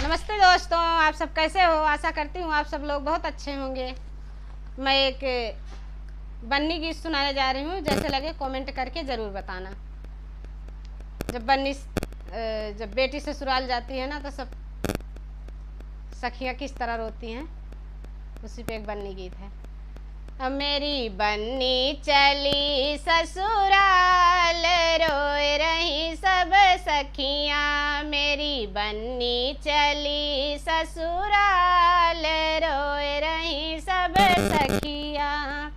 नमस्ते दोस्तों, आप सब कैसे हो। आशा करती हूँ आप सब लोग बहुत अच्छे होंगे। मैं एक बन्नी गीत सुनाने जा रही हूँ, जैसे लगे कमेंट करके ज़रूर बताना। जब बेटी ससुराल जाती है ना तो सब सखियाँ किस तरह रोती हैं, उसी पे एक बन्नी गीत है। मेरी बन्नी चली ससुराल, रोए रही सब सखियाँ। मेरी बन्नी चली ससुराल, रोए रही सब सखियाँ।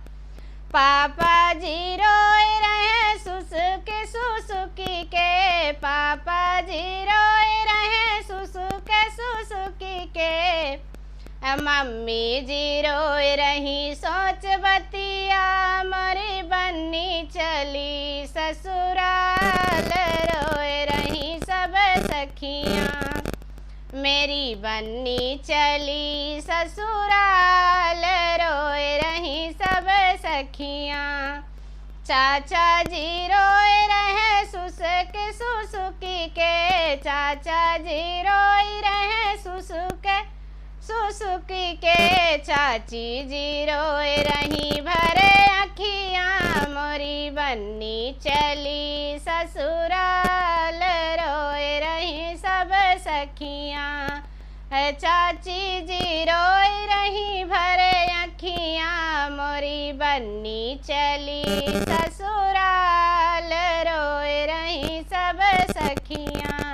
पापा जी रोए रहे सुसुकी सुसुकी के, पापा जी रोए रहे सुसुकी के। मम्मी जी रोए रही सोच बतिया, मोरी बन्नी चली ससुराल, रोए रही सब सखियाँ। मेरी बन्नी चली ससुराल, रोए रही सब सखियाँ। चाचा जी रोए रहे सुसुकी के, चाचा जी रोए रहे सुसुकी के। चाची जी रोए रही भरे अखियाँ, मोरी बन्नी चली ससुराल, रोए रही सब सखियाँ। चाची जी रोए रही भरे अखियाँ, मोरी बन्नी चली ससुराल, रोए रही सब सखियाँ।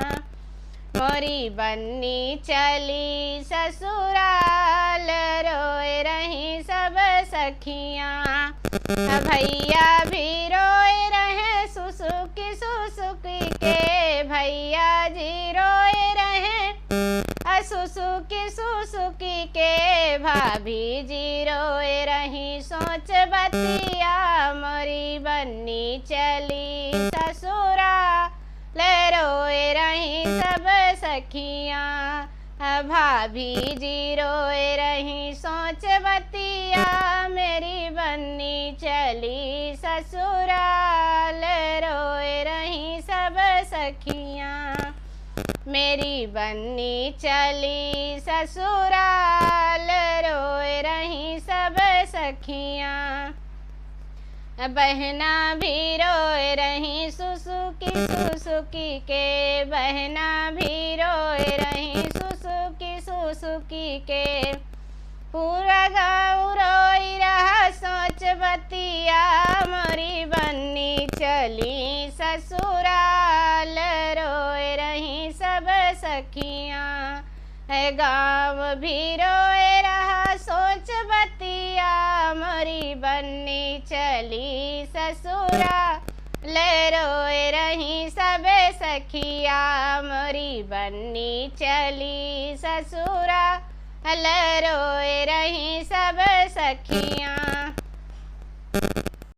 मोरी बन्नी चली ससुराल, रोए रही सब सखियाँ। भैया भी रोए रहे सुसुकी के, भैया जी रोए रहे सुसुकी के। भाभी जी रोए रही सोच बतिया, मोरी बन्नी चली ससुराल, रोए रही सब सखियाँ। भाभी जी रोए रही सोच बतिया, मेरी बन्नी चली ससुराल, रोए रही सब सखियाँ। मेरी बन्नी चली ससुराल, रोए रही सब सखियाँ। बहना भी रोए रही सुसुकी के, बहना भी रोए रही सुसुकी के। पूरा गाँव रोई रहा सोच बतिया, मोरी बन्नी चली ससुराल, रोए रही सब सखियाँ। गाँव भी रोए रहा सोच बतिया, मोरी बन्नी चली ससुराल, रोए रही सब सखियाँ। मोरी बन्नी चली ससुराल, रोए रही सब सखियाँ।